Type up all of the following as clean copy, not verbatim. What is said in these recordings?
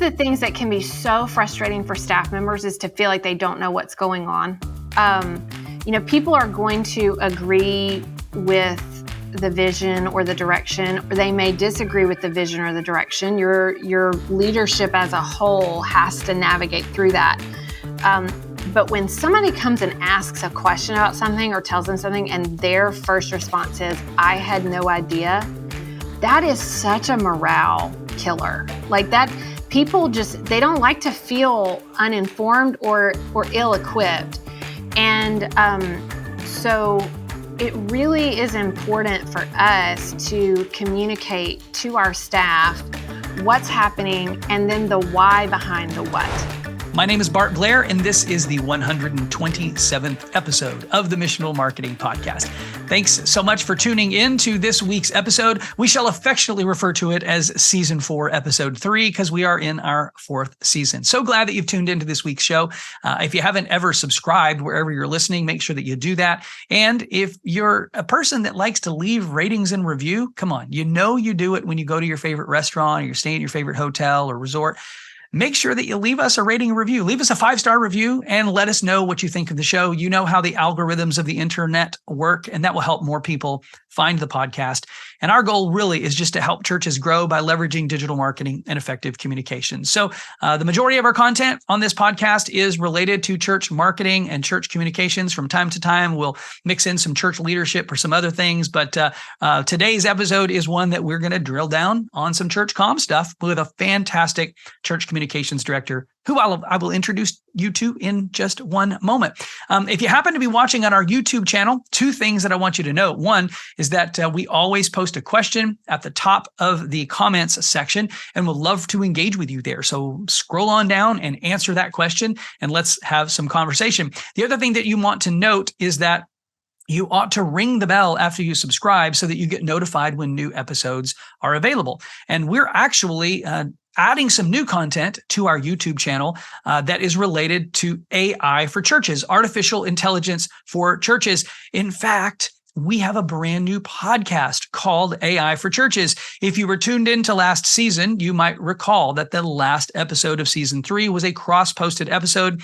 the things that can be so frustrating for staff members is to feel like they don't know what's going on. People are going to agree with the vision or the direction, or they may disagree with the vision or the direction. Your leadership as a whole has to navigate through that. But when somebody comes and asks a question about something or tells them something and their first response is, I had no idea, that is such a morale killer. Like that, people they don't like to feel uninformed or ill-equipped. And so it really is important for us to communicate to our staff what's happening and then the why behind the what. My name is Bart Blair, and this is the 127th episode of the Missional Marketing Podcast. Thanks so much for tuning in to this week's episode. We shall affectionately refer to it as Season 4, Episode 3, because we are in our 4th season. So glad that you've tuned into this week's show. If you haven't ever subscribed wherever you're listening, make sure that you do that. And if you're a person that likes to leave ratings and review, come on, you do it when you go to your favorite restaurant or you're staying at your favorite hotel or resort. Make sure that you leave us a rating and review. Leave us a 5-star review and let us know what you think of the show. You know how the algorithms of the internet work, and that will help more people find the podcast. And our goal really is just to help churches grow by leveraging digital marketing and effective communication. So the majority of our content on this podcast is related to church marketing and church communications. From time to time, we'll mix in some church leadership or some other things. But today's episode is one that we're going to drill down on some church comm stuff with a fantastic church communications director who I will introduce you to in just one moment. If you happen to be watching on our YouTube channel, 2 things that I want you to know. One is that we always post a question at the top of the comments section, and we'll love to engage with you there. So scroll on down and answer that question, and let's have some conversation. The other thing that you want to note is that you ought to ring the bell after you subscribe so that you get notified when new episodes are available. And we're actually adding some new content to our YouTube channel that is related to AI for churches, artificial intelligence for churches. In fact, we have a brand new podcast called AI for Churches. If you were tuned into last season, you might recall that the last episode of season 3 was a cross-posted episode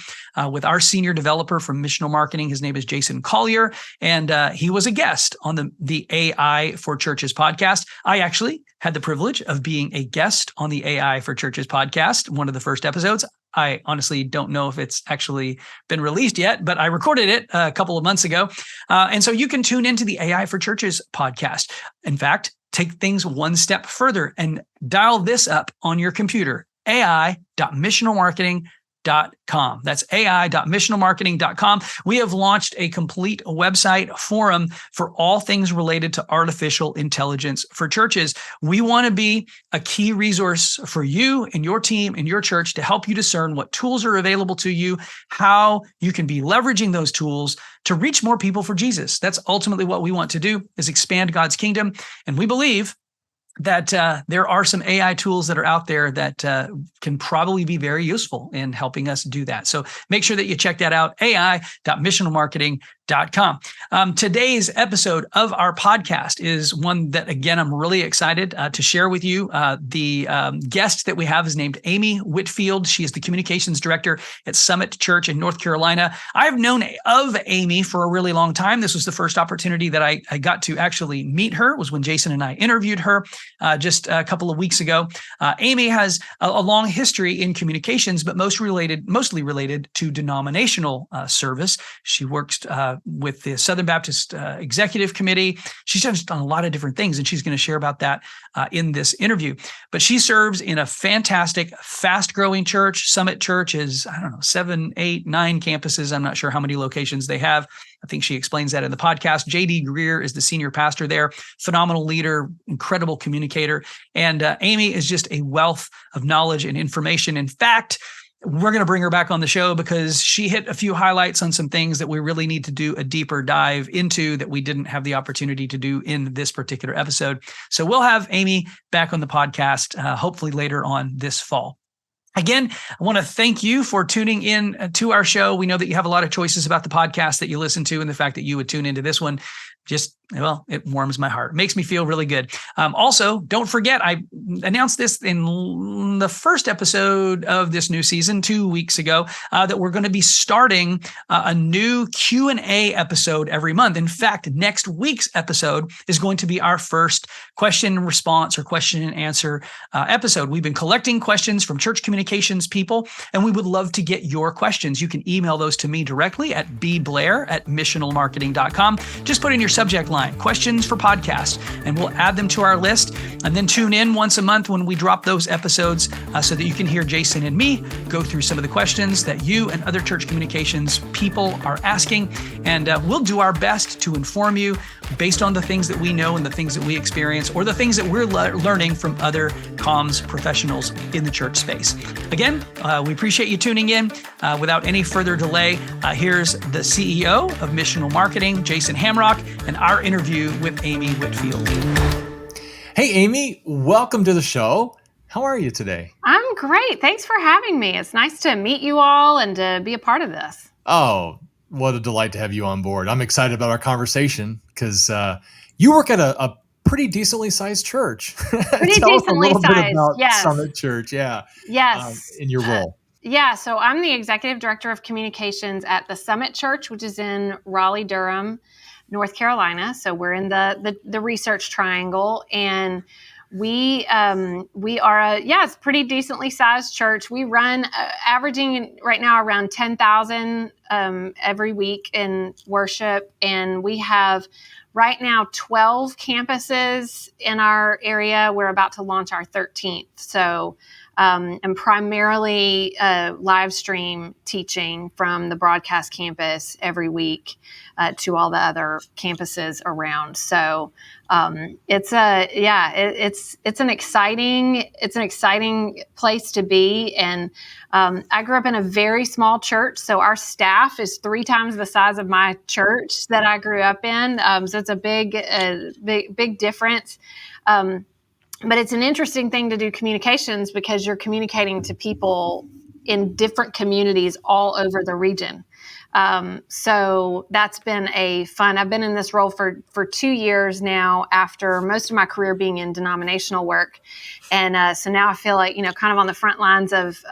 with our senior developer from Missional Marketing. His name is Jason Collier, and he was a guest on the AI for Churches podcast. I actually had the privilege of being a guest on the AI for Churches podcast, one of the first episodes. I honestly don't know if it's actually been released yet, but I recorded it a couple of months ago. And so you can tune into the AI for Churches podcast. In fact, take things one step further and dial this up on your computer, ai.missionalmarketing.com. That's ai.missionalmarketing.com. We have launched a complete website forum for all things related to artificial intelligence for churches. We want to be a key resource for you and your team and your church to help you discern what tools are available to you, how you can be leveraging those tools to reach more people for Jesus. That's ultimately what we want to do, is expand God's kingdom. And we believe that there are some AI tools that are out there that can probably be very useful in helping us do that. So make sure that you check that out, ai.missionalmarketing.com. Today's episode of our podcast is one that, again, I'm really excited to share with you. The guest that we have is named Amy Whitfield. She is the communications director at Summit Church in North Carolina. I've known of Amy for a really long time. This was the first opportunity that I got to actually meet her, was when Jason and I interviewed her just a couple of weeks ago. Amy has a long history in communications, but mostly related to denominational service. She works with the Southern Baptist Executive Committee. She's done a lot of different things, and she's going to share about that in this interview. But she serves in a fantastic, fast-growing church. Summit Church is, 7, 8, 9 campuses. I'm not sure how many locations they have. I think she explains that in the podcast. J.D. Greer is the senior pastor there, phenomenal leader, incredible communicator. And Amy is just a wealth of knowledge and information. In fact, we're going to bring her back on the show because she hit a few highlights on some things that we really need to do a deeper dive into that we didn't have the opportunity to do in this particular episode. So we'll have Amy back on the podcast, hopefully later on this fall. Again, I want to thank you for tuning in to our show. We know that you have a lot of choices about the podcast that you listen to, and the fact that you would tune into this one just Well, it warms my heart. It makes me feel really good. Also, don't forget, I announced this in the first episode of this new season 2 weeks ago, that we're going to be starting a new Q&A episode every month. In fact, next week's episode is going to be our first question and response or question and answer episode. We've been collecting questions from church communications people, and we would love to get your questions. You can email those to me directly at bblair@missionalmarketing.com. Just put in your subject line, questions for podcast, and we'll add them to our list. And then tune in once a month when we drop those episodes so that you can hear Jason and me go through some of the questions that you and other church communications people are asking. And we'll do our best to inform you based on the things that we know and the things that we experience, or the things that we're learning from other comms professionals in the church space. Again, we appreciate you tuning in. Without any further delay, here's the CEO of Missional Marketing, Jason Hamrock, and our interview with Amy Whitfield. Hey, Amy, welcome to the show. How are you today? I'm great. Thanks for having me. It's nice to meet you all and to be a part of this. Oh, what a delight to have you on board. I'm excited about our conversation because you work at a pretty decently sized church. Pretty Tell us a decently little bit sized, about yes. Summit Church, yeah. Yes. In your role. Yeah, so I'm the executive director of communications at the Summit Church, which is in Raleigh-Durham, North Carolina. So we're in the Research Triangle, and we are it's pretty decently sized church. We run averaging right now around 10,000 every week in worship, and we have right now 12 campuses in our area. We're about to launch our 13th. So and primarily live stream teaching from the broadcast campus every week to all the other campuses around. So it's an exciting place to be. And I grew up in a very small church, so our staff is 3 times the size of my church that I grew up in. So it's a big difference. But it's an interesting thing to do communications because you're communicating to people in different communities all over the region. So that's been fun. I've been in this role for 2 years now after most of my career being in denominational work. And so now I feel like, kind of on the front lines of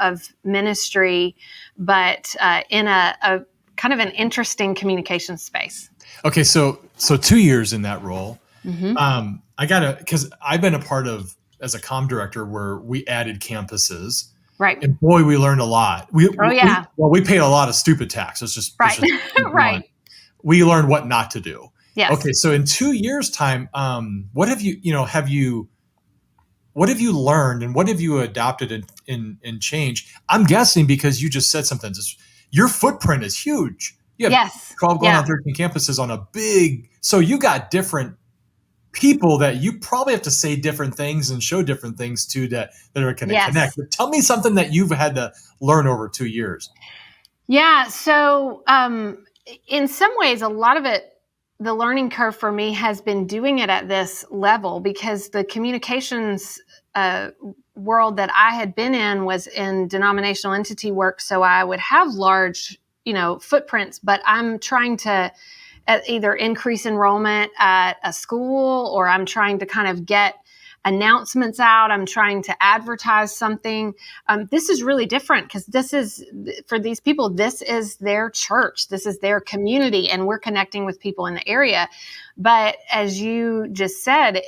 ministry, but in a kind of an interesting communication space. Okay, so 2 years in that role. Mm-hmm. Because I've been a part of, as a comm director, where we added campuses. Right. And boy, we learned a lot. We paid a lot of stupid tax. It's just right. Right. We learned what not to do. Yes. Okay. So in 2 years' time, what have you learned and what have you adopted and changed? I'm guessing because you just said something. Your footprint is huge. You have 12 going on 13 campuses on a big. So you got different people that you probably have to say different things and show different things to that are going to connect. But tell me something that you've had to learn over 2 years. Yeah. So in some ways, a lot of it, the learning curve for me has been doing it at this level because the communications world that I had been in was in denominational entity work. So I would have large, footprints, but I'm trying to either increase enrollment at a school, or I'm trying to kind of get announcements out. I'm trying to advertise something. This is really different because for these people, this is their church. This is their community, and we're connecting with people in the area. But as you just said,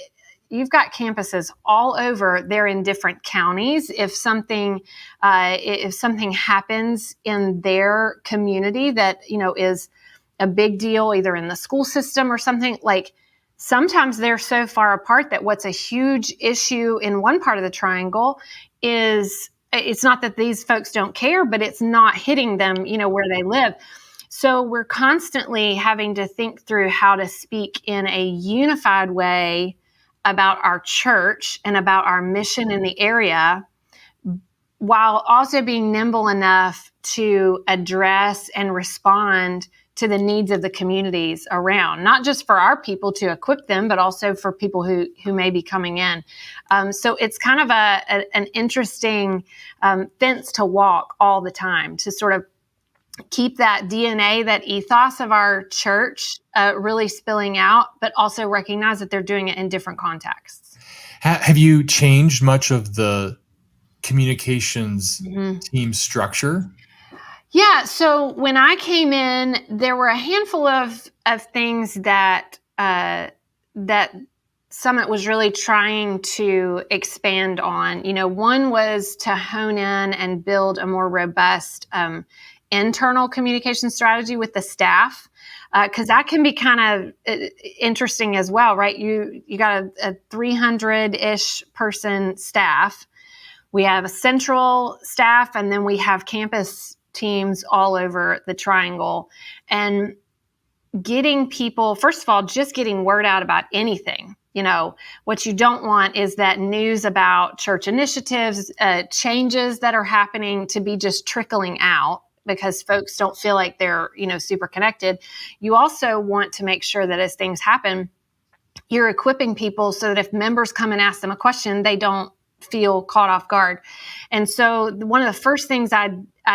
you've got campuses all over. They're in different counties. If something happens in their community that, is a big deal, either in the school system or something, like sometimes they're so far apart that what's a huge issue in one part of the triangle is it's not that these folks don't care, but it's not hitting them, where they live. So we're constantly having to think through how to speak in a unified way about our church and about our mission in the area, while also being nimble enough to address and respond to the needs of the communities around, not just for our people to equip them, but also for people who may be coming in. So it's kind of an interesting fence to walk all the time, to sort of keep that DNA, that ethos of our church really spilling out, but also recognize that they're doing it in different contexts. Have you changed much of the communications team structure? Yeah. So when I came in, there were a handful of things that that Summit was really trying to expand on. One was to hone in and build a more robust internal communication strategy with the staff, because that can be kind of interesting as well, right? You got a 300-ish person staff. We have a central staff, and then we have campus teams all over the triangle. And getting people, first of all, just getting word out about anything. What you don't want is that news about church initiatives, changes that are happening to be just trickling out because folks don't feel like they're, super connected. You also want to make sure that as things happen, you're equipping people so that if members come and ask them a question, they don't feel caught off guard. And so one of the first things I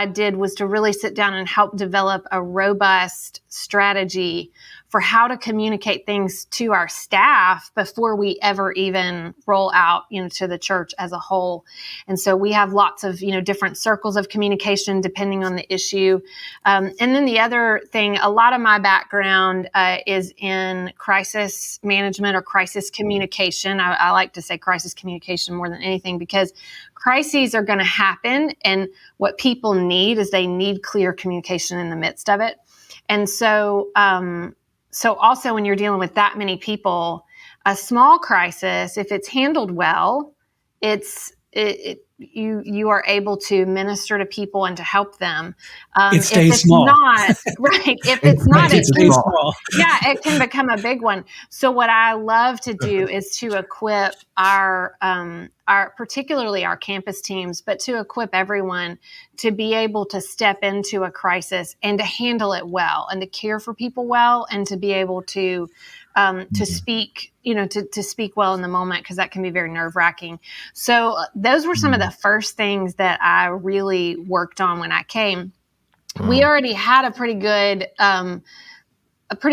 did was to really sit down and help develop a robust strategy for how to communicate things to our staff before we ever even roll out, to the church as a whole. And so we have lots of, different circles of communication depending on the issue. And then the other thing, a lot of my background is in crisis management or crisis communication. I like to say crisis communication more than anything, because crises are going to happen, and what people need is they need clear communication in the midst of it. And so, also when you're dealing with that many people, a small crisis, if it's handled well, you are able to minister to people and to help them. It stays small. Not right, if it's not, it stays small. Yeah, it can become a big one. So what I love to do is to equip our particularly our campus teams, but to equip everyone to be able to step into a crisis and to handle it well, and to care for people well, and to be able to speak, to speak well in the moment, because that can be very nerve-wracking. So those were some of the first things that I really worked on when I came. We already had a pretty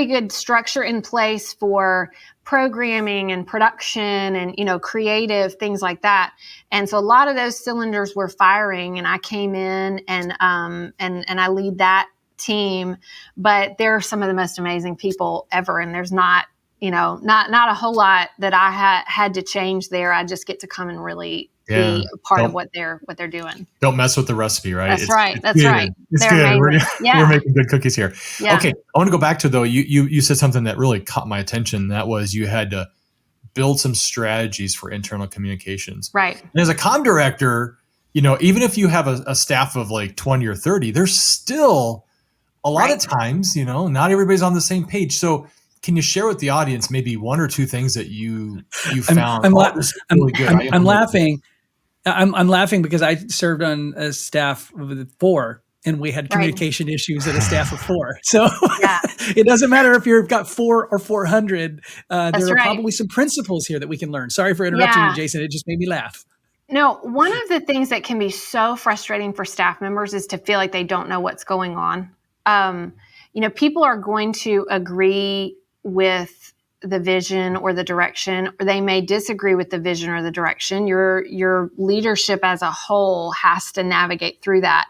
good structure in place for programming and production and, creative things like that. And so a lot of those cylinders were firing, and I came in and I lead that team, but they're some of the most amazing people ever. And there's not a whole lot that I had to change there. I just get to come and really be a part of what they're doing. Don't mess with the recipe, right? That's right. That's right. It's they're good. amazing. We're making good cookies here. Yeah. Okay. I want to go back to, though, you said something that really caught my attention. That was, you had to build some strategies for internal communications. Right. And as a comm director, even if you have a staff of like 20 or 30, there's still a lot of times, not everybody's on the same page. So can you share with the audience maybe one or two things that you found? I'm laughing. I'm laughing because I served on a staff of 4, and we had communication issues at a staff of 4. So it doesn't matter if you've got 4 or 400. There are probably some principles here that we can learn. Sorry for interrupting you, Jason. It just made me laugh. No, one of the things that can be so frustrating for staff members is to feel like they don't know what's going on. People are going to agree with the vision or the direction, or they may disagree with the vision or the direction. Your leadership as a whole has to navigate through that.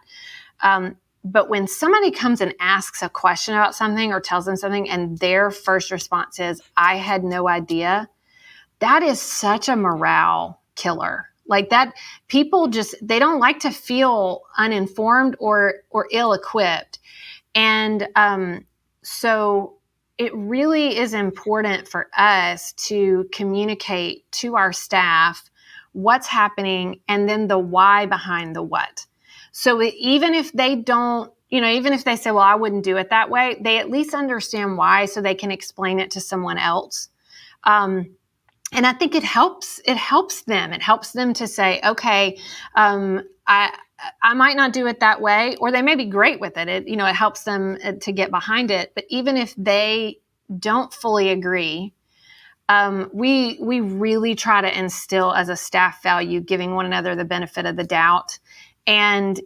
But when somebody comes and asks a question about something or tells them something, and their first response is, "I had no idea," that is such a morale killer. Like that, people they don't like to feel uninformed or ill-equipped. And so it really is important for us to communicate to our staff what's happening, and then the why behind the what. So even if they don't, even if they say, well, I wouldn't do it that way, they at least understand why, so they can explain it to someone else. And I think it helps them. It helps them to say, okay, I might not do it that way, or they may be great with it. It helps them to get behind it. But even if they don't fully agree, we really try to instill as a staff value giving one another the benefit of the doubt. And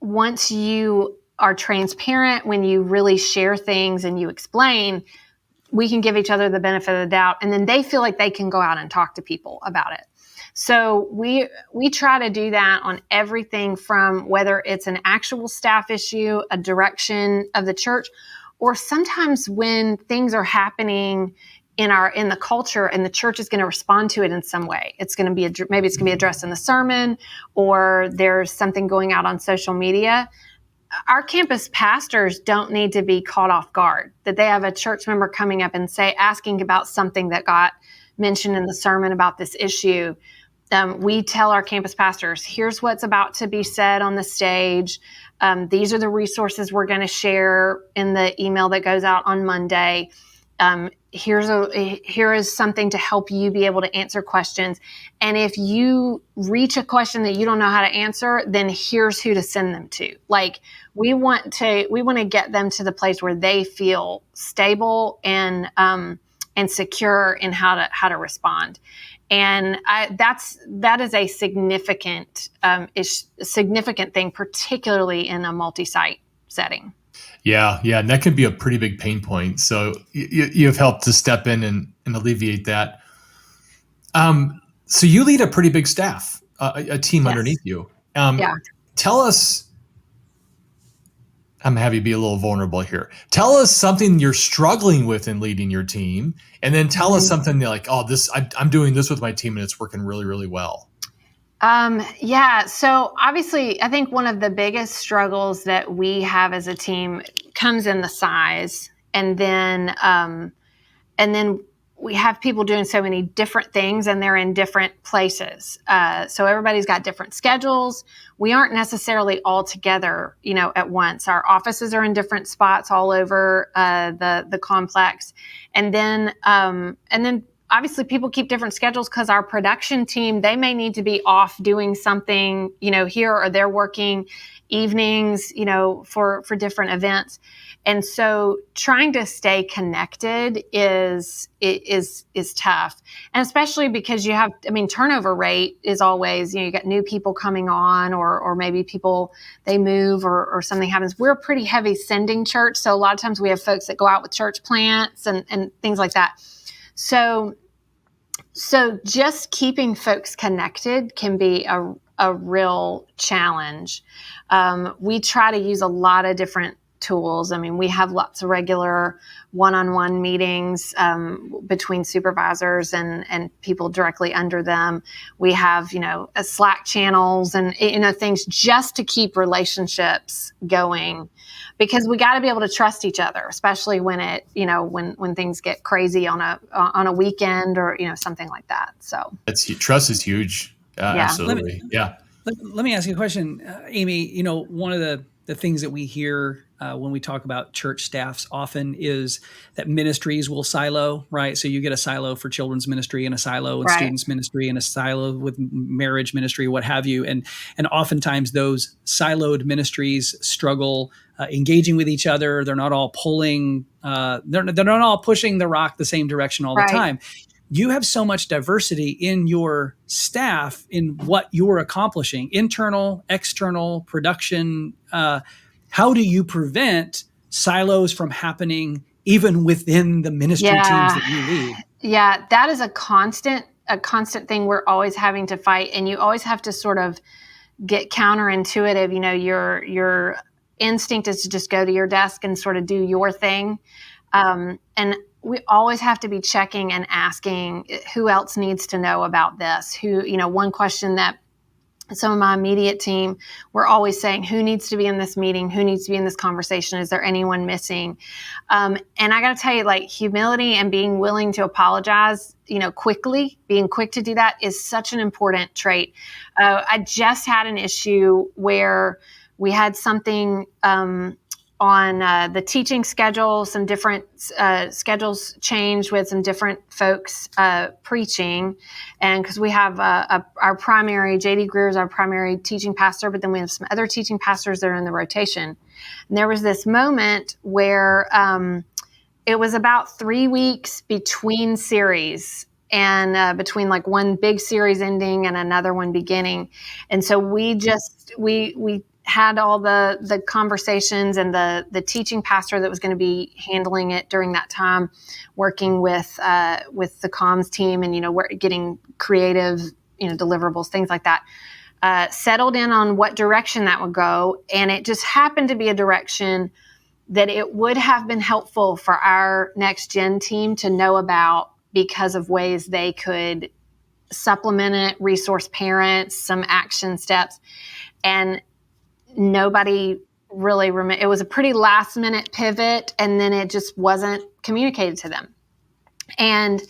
once you are transparent, when you really share things and you explain, we can give each other the benefit of the doubt, and then they feel like they can go out and talk to people about it. So we try to do that on everything from whether it's an actual staff issue, a direction of the church, or sometimes when things are happening in the culture and the church is going to respond to it in some way. It's going to be maybe it's going to be addressed in the sermon, or there's something going out on social media. Our campus pastors don't need to be caught off guard that they have a church member coming up and asking about something that got mentioned in the sermon about this issue. We tell our campus pastors, here's what's about to be said on the stage. These are the resources we're going to share in the email that goes out on Monday. Here is something to help you be able to answer questions. And if you reach a question that you don't know how to answer, then here's who to send them to. Like, we want to get them to the place where they feel stable and secure in how to respond. And that is a significant thing, particularly in a multi-site setting. Yeah, and that can be a pretty big pain point. So you've helped to step in and alleviate that. So you lead a pretty big staff, a team underneath you. Tell us. I'm happy to be a little vulnerable here. Tell us something you're struggling with in leading your team, and then tell us something like, I'm doing this with my team and it's working really, really well. So obviously, I think one of the biggest struggles that we have as a team comes in the size, and then we have people doing so many different things, and they're in different places. So everybody's got different schedules. We aren't necessarily all together, at once. Our offices are in different spots all over the complex, and then obviously people keep different schedules because our production team, they may need to be off doing something, here, or they're working evenings, for different events. And so trying to stay connected is tough. And especially because turnover rate is always, you got new people coming on, or maybe people, they move or something happens. We're a pretty heavy sending church. So a lot of times we have folks that go out with church plants and things like that. So just keeping folks connected can be a real challenge. We try to use a lot of different tools. We have lots of regular one-on-one meetings between supervisors and people directly under them. We have, Slack channels and, things just to keep relationships going, because we got to be able to trust each other, especially when when things get crazy on a weekend or, something like that. So trust is huge. Absolutely. Let me ask you a question, Amy. One of the things that we hear when we talk about church staffs often is that ministries will silo, right? So you get a silo for children's ministry, and a silo in students ministry, and a silo with marriage ministry, what have you. And oftentimes those siloed ministries struggle engaging with each other. They're not all pulling, they're not all pushing the rock the same direction all the time. You have so much diversity in your staff in what you're accomplishing, internal, external, production. How do you prevent silos from happening even within the ministry teams that you lead? Yeah, that is a constant thing we're always having to fight. And you always have to sort of get counterintuitive. Your instinct is to just go to your desk and sort of do your thing. And we always have to be checking and asking who else needs to know about this. One question that some of my immediate team, we're always saying, who needs to be in this meeting? Who needs to be in this conversation? Is there anyone missing? And I got to tell you, humility and being willing to apologize, quickly, being quick to do that is such an important trait. I just had an issue where we had something on the teaching schedule, some different schedules changed with some different folks preaching. And because we have our primary, J.D. Greer is our primary teaching pastor, but then we have some other teaching pastors that are in the rotation. And there was this moment where it was about 3 weeks between series, and between one big series ending and another one beginning. And so we had all the conversations, and the teaching pastor that was going to be handling it during that time, working with the comms team, and we're getting creative deliverables, things like that, settled in on what direction that would go. And it just happened to be a direction that it would have been helpful for our next gen team to know about, because of ways they could supplement it, resource parents, some action steps. And nobody really it was a pretty last minute pivot, and then it just wasn't communicated to them. And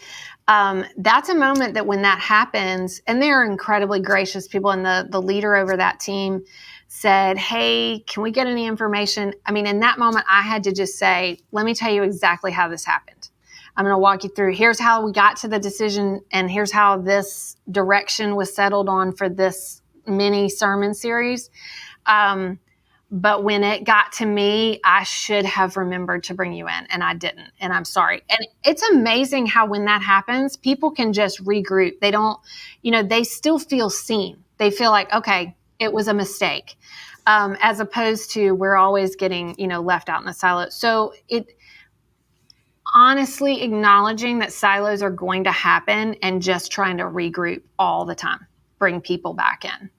that's a moment that when that happens, and they're incredibly gracious people, and the leader over that team said, hey, can we get any information? I mean, in that moment, I had to just say, let me tell you exactly how this happened. I'm going to walk you through, here's how we got to the decision, and here's how this direction was settled on for this mini sermon series. But when it got to me, I should have remembered to bring you in, and I didn't, and I'm sorry. And it's amazing how when that happens, people can just regroup. They don't, they still feel seen. They feel like, okay, it was a mistake, as opposed to we're always getting, left out in the silo. So honestly acknowledging that silos are going to happen and just trying to regroup all the time, bring people back in,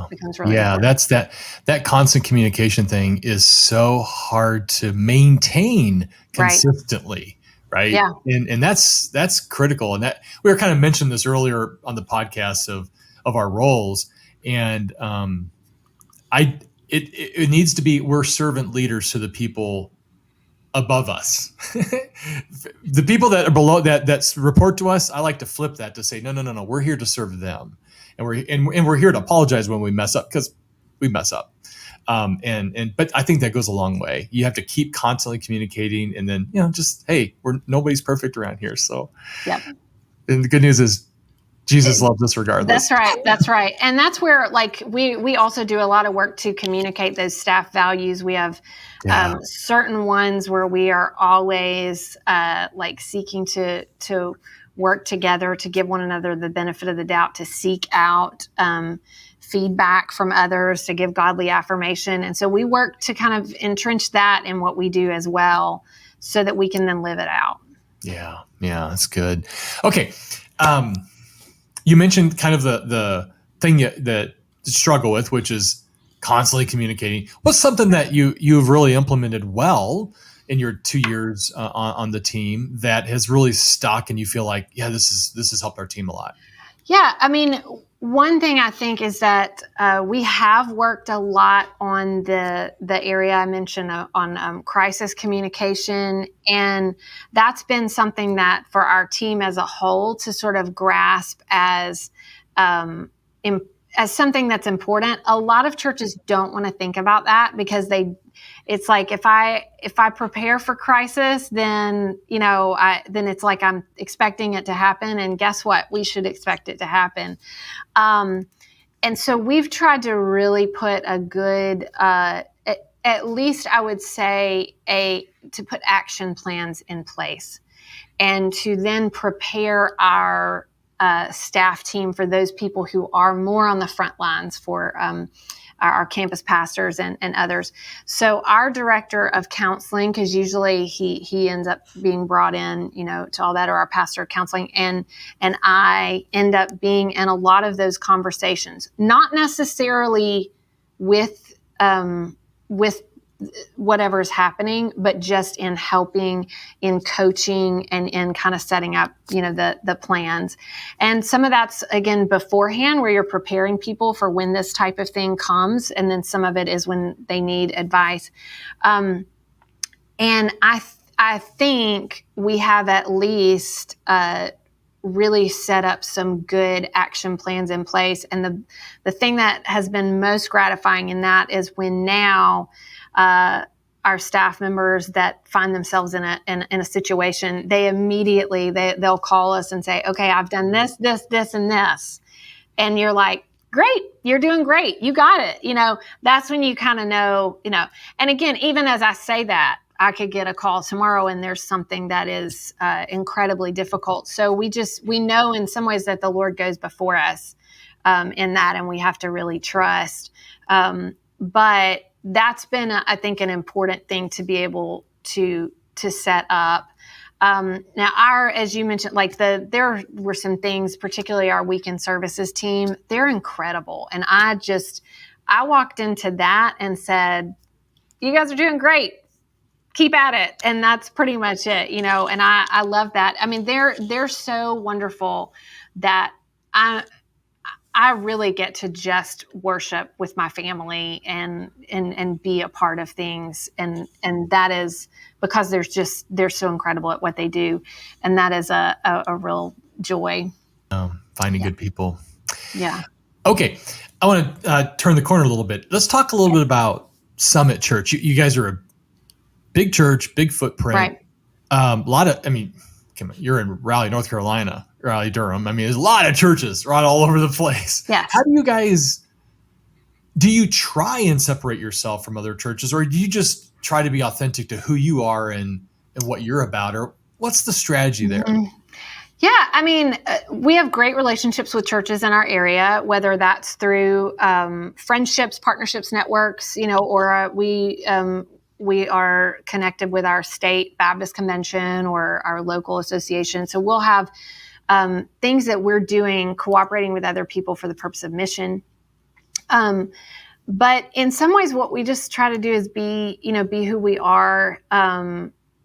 becomes really important. That's that constant communication thing is so hard to maintain consistently. Right. Yeah. And that's critical. And that we were kind of mentioned this earlier on the podcast of our roles. And it needs to be, we're servant leaders to the people above us. The people that are below that report to us, I like to flip that to say, no, we're here to serve them. And we're here to apologize when we mess up, because we mess up. But I think that goes a long way. You have to keep constantly communicating, and then, just, hey, nobody's perfect around here. So, yep. And the good news is Jesus loves us regardless. That's right. And that's where, we also do a lot of work to communicate those staff values. We have certain ones where we are always seeking to work together, to give one another the benefit of the doubt, to seek out feedback from others, to give godly affirmation. And so we work to kind of entrench that in what we do as well, so that we can then live it out. Yeah, that's good. Okay. You mentioned kind of the thing that you struggle with, which is constantly communicating. What's something that you've really implemented well in your 2 years on the team that has really stuck, and you feel like, this has helped our team a lot? Yeah, I mean, one thing I think is that we have worked a lot on the area I mentioned on crisis communication, and that's been something that for our team as a whole to sort of grasp as something that's important. A lot of churches don't want to think about that, because it's like, if I prepare for crisis, then then it's like I'm expecting it to happen, and guess what? We should expect it to happen. And so we've tried to really put a good, at least I would say, to put action plans in place, and to then prepare our staff team for those people who are more on the front lines, for our campus pastors and others. So our director of counseling, because usually he ends up being brought in, to all that, or our pastor of counseling, and I end up being in a lot of those conversations, not necessarily with whatever is happening, but just in helping, in coaching, and in kind of setting up, the plans. And some of that's, again, beforehand, where you're preparing people for when this type of thing comes. And then some of it is when they need advice. And I think we have at least really set up some good action plans in place. And the thing that has been most gratifying in that is when now our staff members that find themselves in a situation, they immediately they'll call us and say, okay, I've done this, and this. And you're like, great, you're doing great. You got it. That's when you kind of know, and again, even as I say that, I could get a call tomorrow and there's something that is incredibly difficult. So we know in some ways that the Lord goes before us in that, and we have to really trust. but that's been, I think, an important thing to be able to set up. Now, as you mentioned, there were some things, particularly our weekend services team, they're incredible. And I walked into that and said, you guys are doing great. Keep at it. And that's pretty much it, and I love that. I mean, they're so wonderful that I really get to just worship with my family and be a part of things. And that is because they're so incredible at what they do. And that is a real joy. Finding good people. Yeah. Okay. I want to turn the corner a little bit. Let's talk a little bit about Summit Church. You guys are a big church, big footprint. Right. You're in Raleigh, North Carolina, Raleigh-Durham. There's a lot of churches right all over the place. Yes. How do you try and separate yourself from other churches, or do you just try to be authentic to who you are and what you're about, or what's the strategy there? Mm-hmm. Yeah, we have great relationships with churches in our area, whether that's through friendships, partnerships, networks, or we are connected with our state Baptist convention or our local association. So we'll have things that we're doing, cooperating with other people for the purpose of mission. But in some ways, what we just try to do is be who we are.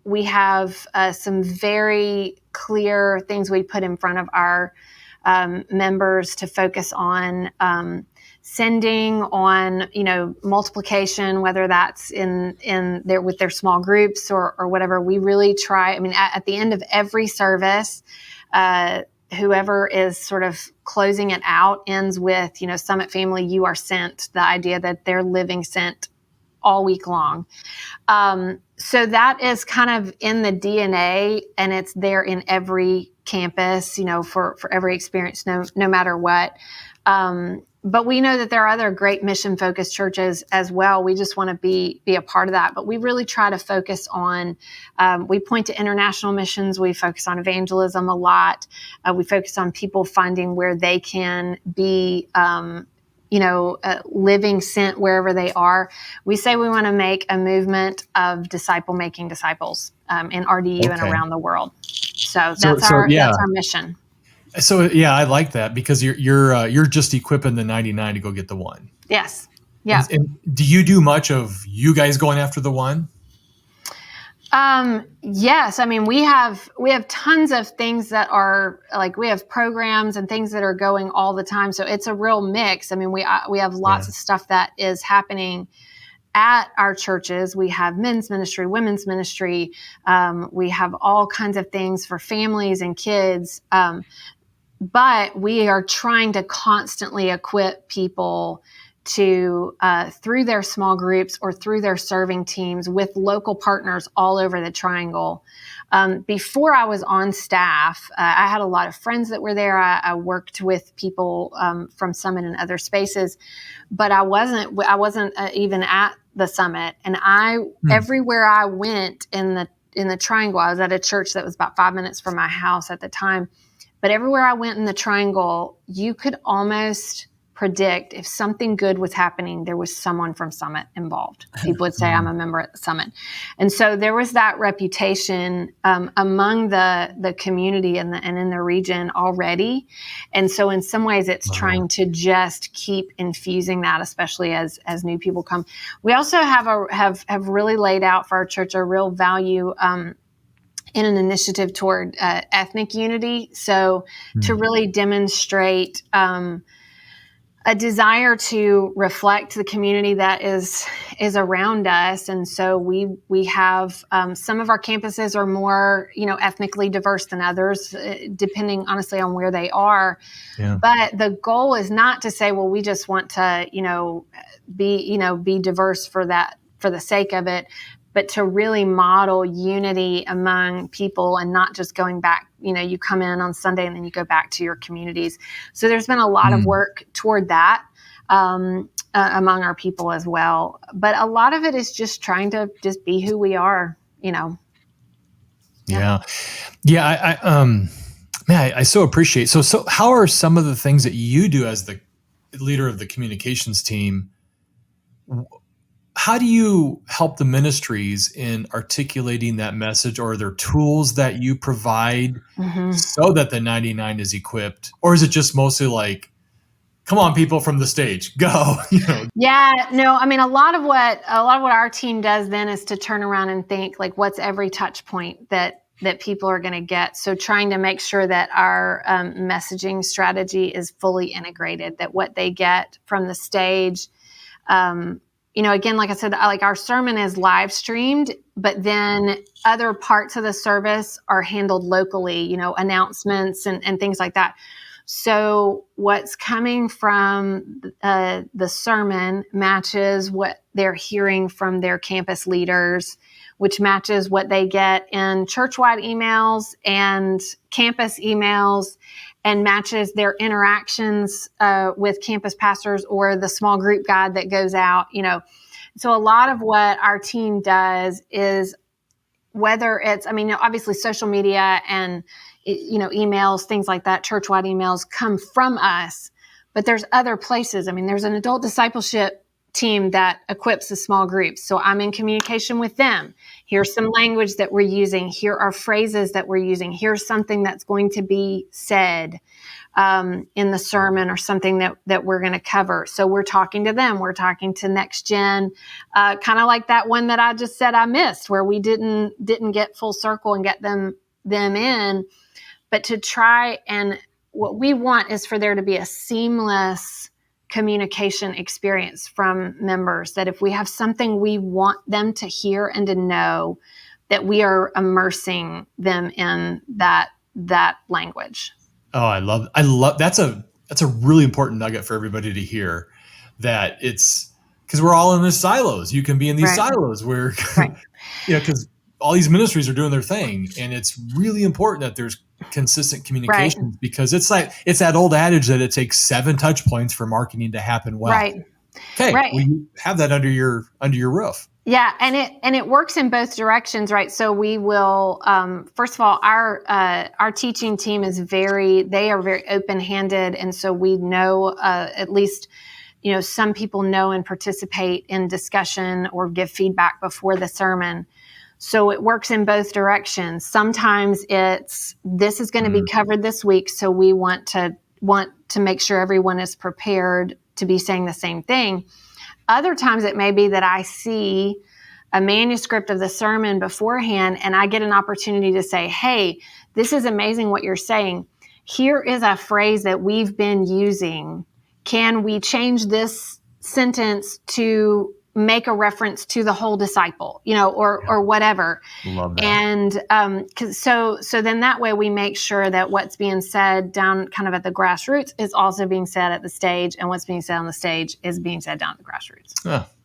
We have some very clear things we put in front of our members to focus on. Sending, on multiplication, whether that's in there with their small groups or whatever. We really try. At the end of every service, whoever is sort of closing it out ends with, Summit family, you are sent. The idea that they're living sent all week long. So that is kind of in the DNA, and it's there in every campus, for every experience, no matter what. But we know that there are other great mission-focused churches as well. We just want to be a part of that. But we really try to focus on, we point to international missions. We focus on evangelism a lot. We focus on people finding where they can be, living sent wherever they are. We say we want to make a movement of disciple-making disciples in RDU and around the world. So that's our mission. So yeah, I like that, because you're just equipping the 99 to go get the one. Yes. Yeah. And do you do much of you guys going after the one? Yes. We have tons of things that are we have programs and things that are going all the time. So it's a real mix. We have lots of stuff that is happening at our churches. We have men's ministry, women's ministry. We have all kinds of things for families and kids. But we are trying to constantly equip people to, through their small groups or through their serving teams with local partners all over the Triangle. Before I was on staff, I had a lot of friends that were there. I worked with people from Summit and other spaces, but I wasn't even at the Summit. And everywhere I went in the Triangle, I was at a church that was about 5 minutes from my house at the time. But everywhere I went in the Triangle, you could almost predict if something good was happening, there was someone from Summit involved. People would say, I'm a member at the Summit. And so there was that reputation among the community and in the region already. And so in some ways, it's trying to just keep infusing that, especially as new people come. We also have really laid out for our church a real value in an initiative toward ethnic unity. So to really demonstrate a desire to reflect the community that is around us. And so we have some of our campuses are more, ethnically diverse than others, depending honestly on where they are. Yeah. But the goal is not to say, well, we just want to, be diverse for the sake of it, but to really model unity among people and not just going back, you come in on Sunday and then you go back to your communities. So there's been a lot of work toward that among our people as well. But a lot of it is just trying to just be who we are, Yeah. I so appreciate. So how are some of the things that you do as the leader of the communications team? how do you help the ministries in articulating that message, or are there tools that you provide so that the 99 is equipped? Or is it just mostly like, come on, people from the stage, go? Yeah, no, I mean, a lot of what our team does then is to turn around and think, like, what's every touch point that people are going to get. So trying to make sure that our messaging strategy is fully integrated, that what they get from the stage, again, like I said, like our sermon is live streamed, but then other parts of the service are handled locally, announcements and things like that. So what's coming from the sermon matches what they're hearing from their campus leaders, which matches what they get in church-wide emails and campus emails, and matches their interactions with campus pastors or the small group guide that goes out. So a lot of what our team does is, whether it's, obviously social media and emails, things like that, church-wide emails come from us, but there's other places. There's an adult discipleship team that equips the small groups. So I'm in communication with them. Here's some language that we're using. Here are phrases that we're using. Here's something that's going to be said in the sermon, or something that we're going to cover. So we're talking to them. We're talking to Next Gen, kind of like that one that I just said I missed, where we didn't get full circle and get them in. But to try, and what we want is for there to be a seamless communication experience from members, that if we have something we want them to hear and to know, that we are immersing them in that language. Oh, I love that's a really important nugget for everybody to hear, that it's because we're all in these silos. You can be in these silos where, because all these ministries are doing their thing, and it's really important that there's consistent communication, because it's that old adage that it takes 7 touch points for marketing to happen well. Okay. Well, you have that under your roof. Yeah. And it works in both directions, right? So we will, first of all, our teaching team they are very open-handed. And so we know, at least, some people know and participate in discussion or give feedback before the sermon. So it works in both directions. Sometimes this is going to be covered this week, so we want to make sure everyone is prepared to be saying the same thing. Other times it may be that I see a manuscript of the sermon beforehand, and I get an opportunity to say, hey, this is amazing what you're saying. Here is a phrase that we've been using. Can we change this sentence to make a reference to the whole disciple, or whatever. Love that. And so then that way we make sure that what's being said down kind of at the grassroots is also being said at the stage, and what's being said on the stage is being said down at the grassroots.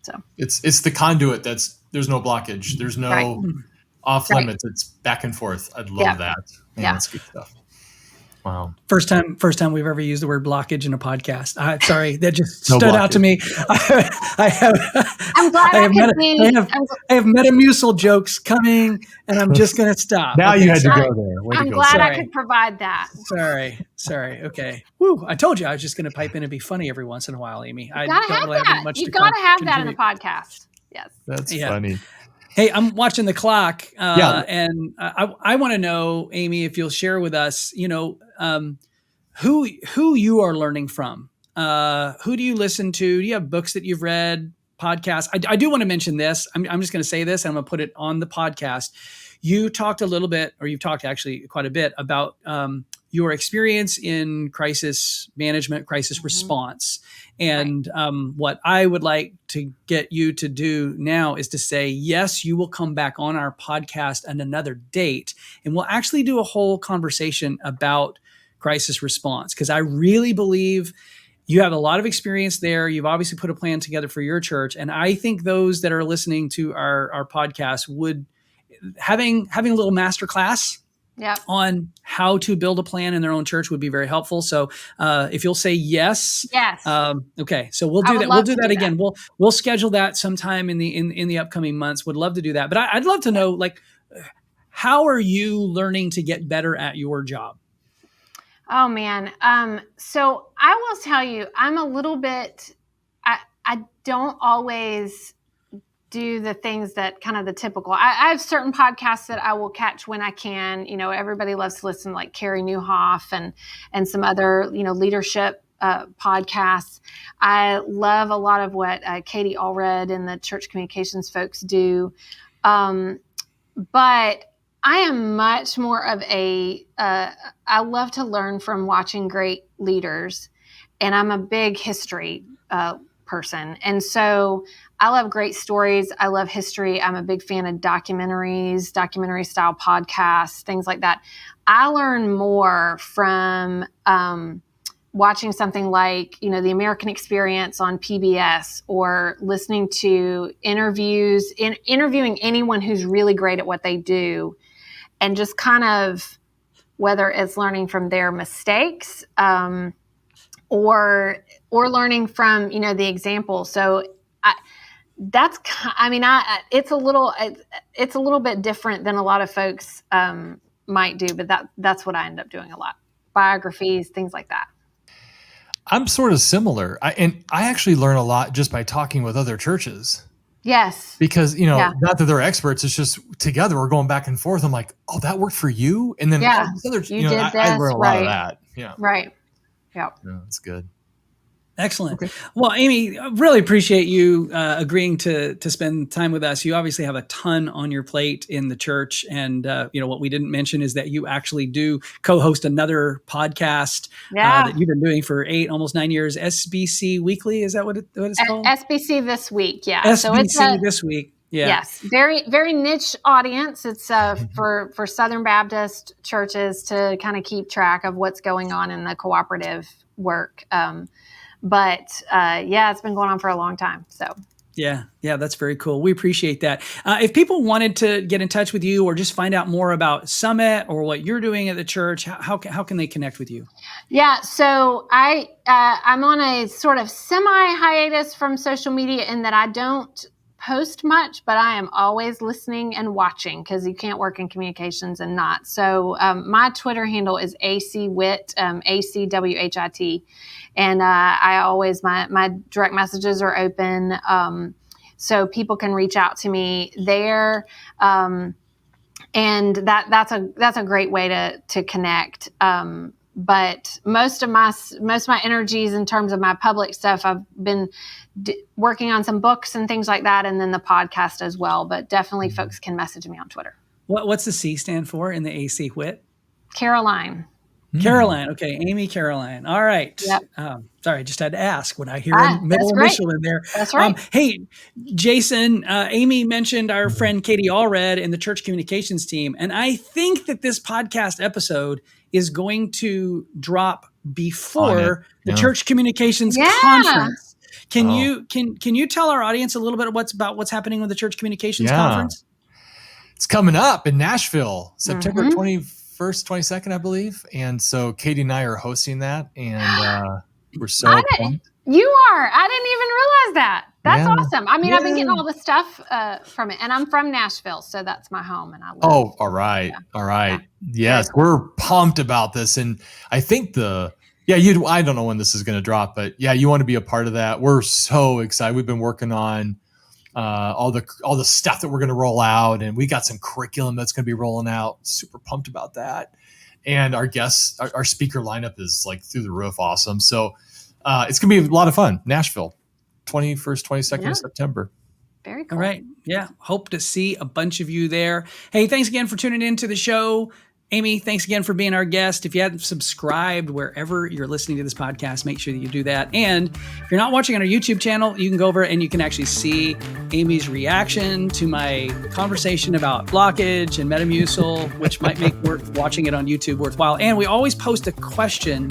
So it's the conduit there's no blockage. There's no off limits. It's back and forth. I'd love that. Man, that's good stuff. Wow. First time we've ever used the word blockage in a podcast. Sorry, that just stood out to me. I have Metamucil jokes coming, and I'm just going to stop. Now you had to go there. I'm glad I could provide that. Sorry. Okay. Woo! I told you I was just going to pipe in and be funny every once in a while, Amy. You've got to have that in a podcast. Yes. That's funny. Hey, I'm watching the clock, and I want to know, Amy, if you'll share with us, who you are learning from. Who do you listen to? Do you have books that you've read, podcasts? I do want to mention this. I'm just going to say this, and I'm going to put it on the podcast. You talked a little bit, or you've talked actually quite a bit about your experience in crisis management, crisis response. And what I would like to get you to do now is to say, yes, you will come back on our podcast at another date, and we'll actually do a whole conversation about crisis response, because I really believe you have a lot of experience there. You've obviously put a plan together for your church. And I think those that are listening to our podcast would, having a little masterclass on how to build a plan in their own church would be very helpful. So if you'll say yes. Okay. So we'll do that. We'll do that again. We'll schedule that sometime in the upcoming months. Would love to do that. But I'd love to know, how are you learning to get better at your job? Oh, man. So I will tell you, I'm a little bit, I don't always do the things that kind of the typical. I have certain podcasts that I will catch when I can. Everybody loves to listen to like Carrie Newhoff and some other, leadership podcasts. I love a lot of what Katie Allred and the church communications folks do. But I am much more of I love to learn from watching great leaders, and I'm a big history person. And so I love great stories. I love history. I'm a big fan of documentary style podcasts, things like that. I learn more from watching something like, the American Experience on PBS, or listening to interviewing anyone who's really great at what they do, and just kind of, whether it's learning from their mistakes, or learning from, the example. So it's a little bit different than a lot of folks might do, but that's what I end up doing a lot. Biographies, things like that. I'm sort of similar. I actually learn a lot just by talking with other churches. Yes. Because, not that they're experts, it's just together we're going back and forth. I'm like, oh, that worked for you? And then I learn a lot of that. Yeah. Right. Yeah. That's good. Excellent. Okay. Well, Amy, I really appreciate you agreeing to spend time with us. You obviously have a ton on your plate in the church. And, what we didn't mention is that you actually do co-host another podcast that you've been doing for almost 9 years, SBC Weekly. Is that what it's called? SBC This Week. Yeah. SBC This Week. Yeah. Yes. Very, very niche audience. It's for Southern Baptist churches to kind of keep track of what's going on in the cooperative work. But it's been going on for a long time. So. Yeah, that's very cool. We appreciate that. If people wanted to get in touch with you or just find out more about Summit or what you're doing at the church, how can they connect with you? Yeah, so I'm on a sort of semi-hiatus from social media in that I don't post much, but I am always listening and watching, because you can't work in communications and not. So my Twitter handle is ACWhit, ACWHIT. And I always, my direct messages are open, so people can reach out to me there, and that's a great way to connect. But most of my energies in terms of my public stuff, I've been working on some books and things like that, and then the podcast as well. But definitely, folks can message me on Twitter. What's the C stand for in the AC Whit? Caroline. Caroline. Okay. Amy Caroline. All right. Yep. Sorry, I just had to ask when I hear a middle initial in there. That's right. Hey, Jason, Amy mentioned our friend Katie Allred in the church communications team. And I think that this podcast episode is going to drop before the church communications conference. Can you tell our audience a little bit about what's happening with the church communications conference? It's coming up in Nashville, September 21st, 22nd, I believe. And so Katie and I are hosting that, and we're so pumped. You are. I didn't even realize that. That's awesome. I mean, I've been getting all the stuff from it, and I'm from Nashville, so that's my home, and I love it. All right. Yeah. All right. Yeah. Yes, we're pumped about this. And I think I don't know when this is going to drop, but you want to be a part of that. We're so excited. We've been working on all the stuff that we're going to roll out, and we got some curriculum that's going to be rolling out. Super pumped about that. And our guests, our speaker lineup is like through the roof awesome. So it's going to be a lot of fun. Nashville, 21st, 22nd of September. Very cool. All right. Yeah. Hope to see a bunch of you there. Hey, thanks again for tuning into the show. Amy, thanks again for being our guest. If you haven't subscribed wherever you're listening to this podcast, make sure that you do that. And if you're not watching on our YouTube channel, you can go over and you can actually see Amy's reaction to my conversation about blockage and Metamucil, which might make watching it on YouTube worthwhile. And we always post a question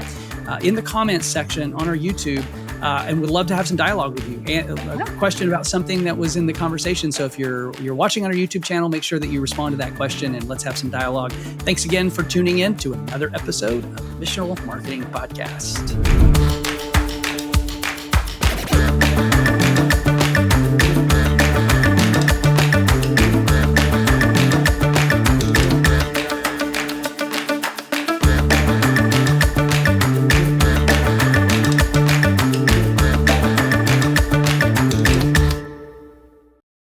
in the comments section on our YouTube, and we'd love to have some dialogue with you. And a question about something that was in the conversation. So if you're watching on our YouTube channel, make sure that you respond to that question, and let's have some dialogue. Thanks again for tuning in to another episode of the Missional Marketing Podcast.